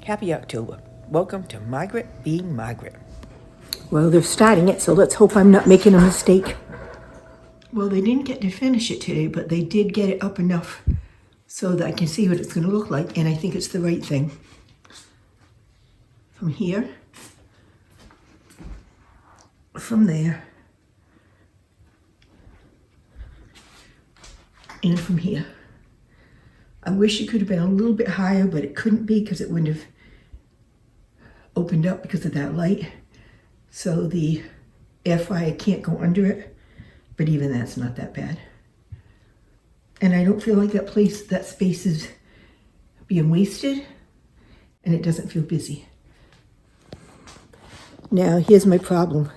Happy October. Welcome to Margaret being Margaret. Well, they're starting it, so let's hope I'm not making a mistake. Well, they didn't get to finish it today, but they did get it up enough so that I can see what it's going to look like, and I think it's the right thing. From here, from there, and from here. I wish it could have been a little bit higher, but it couldn't be because it wouldn't have opened up because of that light. So the air fryer can't go under it, but even that's not that bad. And I don't feel like that space is being wasted, and it doesn't feel busy. Now, here's my problem.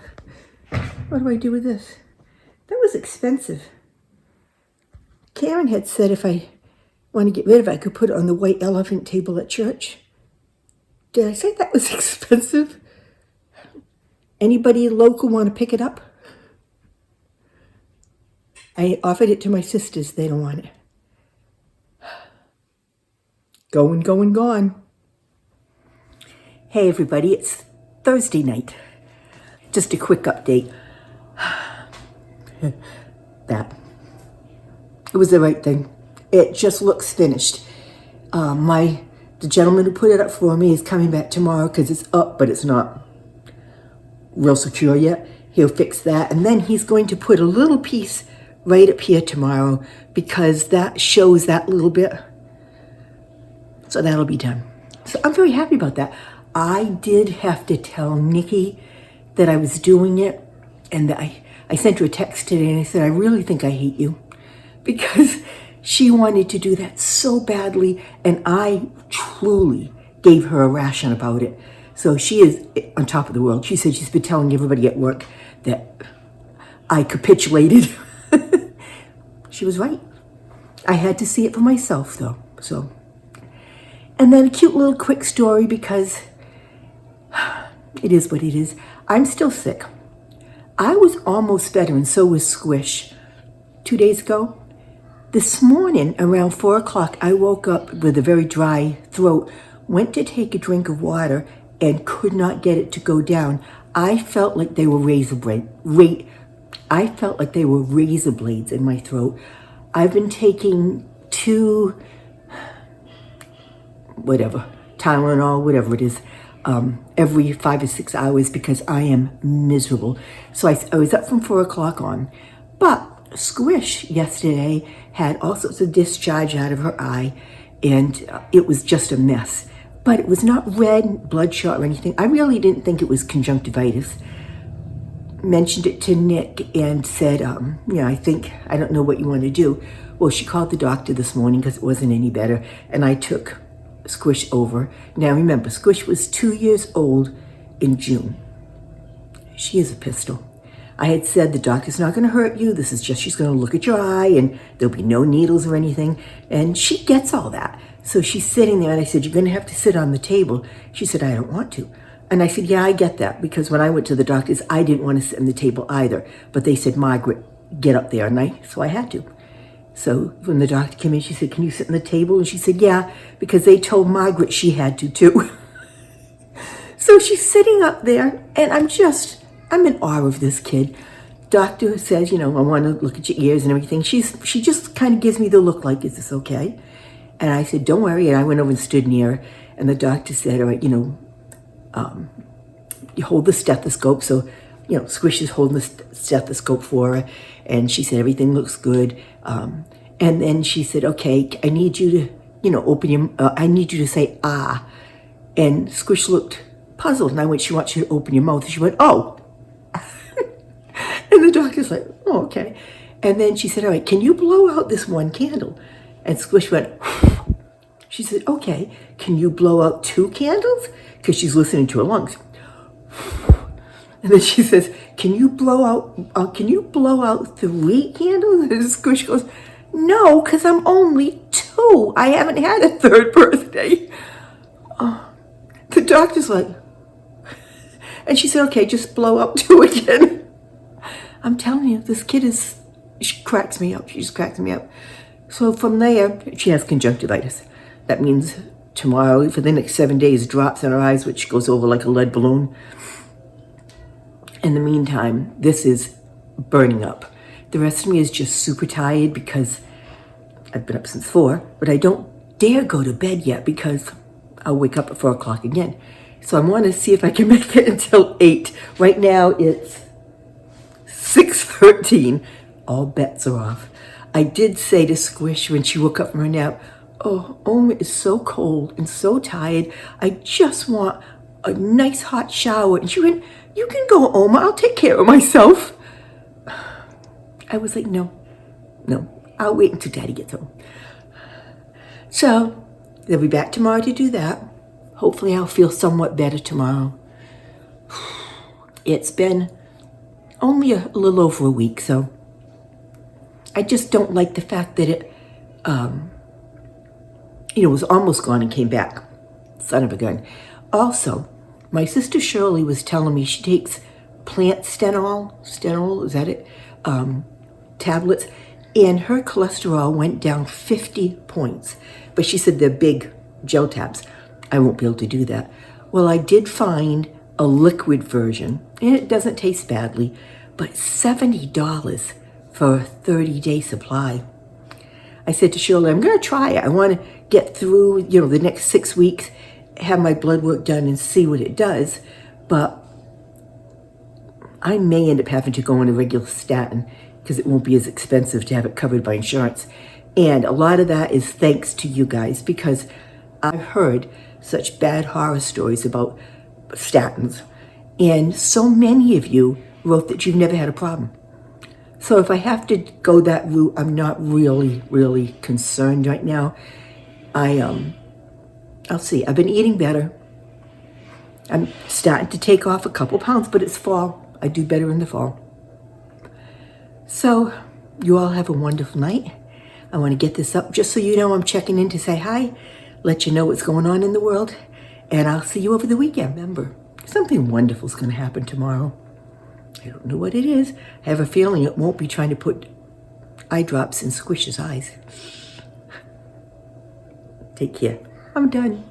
What do I do with this? That was expensive. Karen had said if I want to get rid of it, I could put it on the white elephant table at church. Did I say that was expensive? Anybody local want to pick it up? I offered it to my sisters. They don't want it. Gone. Hey everybody, it's Thursday night. Just a quick update. That. It was the right thing. It just looks finished. The gentleman who put it up for me is coming back tomorrow because it's up, but it's not real secure yet. He'll fix that, and then he's going to put a little piece right up here tomorrow because that shows that little bit. So that'll be done. So I'm very happy about that. I did have to tell Nikki that I was doing it, and I sent her a text today and I said, I really think I hate you, because she wanted to do that so badly, and I truly gave her a ration about it. So she is on top of the world. She said she's been telling everybody at work that I capitulated. She was right. I had to see it for myself, though. So, and then a cute little quick story, because it is what it is. I'm still sick. I was almost better, and so was Squish 2 days ago. This morning, around 4 o'clock, I woke up with a very dry throat, went to take a drink of water, and could not get it to go down. I felt like they were razor blades in my throat. I've been taking 2, Tylenol, whatever it is, every 5 or 6 hours because I am miserable. So I was up from 4 o'clock on. But Squish yesterday had all sorts of discharge out of her eye, and it was just a mess. But it was not red, bloodshot, or anything. I really didn't think it was conjunctivitis. Mentioned it to Nick and said, I don't know what you want to do. Well, she called the doctor this morning because it wasn't any better, and I took Squish over. Now remember, Squish was 2 years old in June. She is a pistol. I had said the doctor's not going to hurt you. This is just, she's going to look at your eye and there'll be no needles or anything. And she gets all that. So she's sitting there, and I said, you're going to have to sit on the table. She said, I don't want to. And I said, yeah, I get that, because when I went to the doctor's, I didn't want to sit on the table either. But they said, Margaret, get up there. So I had to. So when the doctor came in, she said, can you sit on the table? And she said, yeah, because they told Margaret she had to too. So she's sitting up there, and I'm in awe of this kid. Doctor says, I want to look at your ears and everything. She just kind of gives me the look like, is this okay? And I said, don't worry. And I went over and stood near her, and the doctor said, all right, you hold the stethoscope. So, Squish is holding the stethoscope for her, and she said, everything looks good. And then she said, okay, I need you to, I need you to say, ah. And Squish looked puzzled, and I went, she wants you to open your mouth. And she went, oh. And the doctor's like, oh, okay. And then she said, all right, can you blow out this one candle? And Squish went, she said, okay, can you blow out 2 candles? Because she's listening to her lungs. And then she says, can you blow out 3 candles? And Squish goes, no, because I'm only 2. I haven't had a 3rd birthday. The doctor's like, and she said, okay, just blow out 2 again. I'm telling you, this kid she cracks me up. She just cracks me up. So from there, she has conjunctivitis. That means tomorrow, for the next 7 days, drops in her eyes, which goes over like a lead balloon. In the meantime, this is burning up. The rest of me is just super tired because I've been up since 4, but I don't dare go to bed yet because I'll wake up at 4 o'clock again. So I want to see if I can make it until 8. Right now it's 6:13. All bets are off. I did say to Squish when she woke up from her nap, "Oh, Oma is so cold and so tired. I just want a nice hot shower." And she went, "You can go, Oma. I'll take care of myself." I was like, no, I'll wait until Daddy gets home. So they'll be back tomorrow to do that. Hopefully I'll feel somewhat better tomorrow. It's been only a little over a week, so I just don't like the fact that it, was almost gone and came back. Son of a gun. Also, my sister Shirley was telling me she takes plant stenol, is that it? Tablets, and her cholesterol went down 50 points. But she said they're big gel tabs. I won't be able to do that. Well, I did find a liquid version, and it doesn't taste badly, but $70 for a 30-day supply. I said to Shirley, I'm going to try it. I want to get through, the next 6 weeks, have my blood work done and see what it does. But I may end up having to go on a regular statin because it won't be as expensive to have it covered by insurance. And a lot of that is thanks to you guys, because I've heard such bad horror stories about statins. And so many of you wrote that you've never had a problem. So if I have to go that route, I'm not really concerned right now. I'll see. I've been eating better. I'm starting to take off a couple pounds, but it's fall. I do better in the fall. So you all have a wonderful night. I want to get this up just so you know I'm checking in to say hi, let you know what's going on in the world, and I'll see you over the weekend. Remember, something wonderful is going to happen tomorrow. I don't know what it is. I have a feeling it won't be trying to put eye drops in Squish's eyes. Take care. I'm done.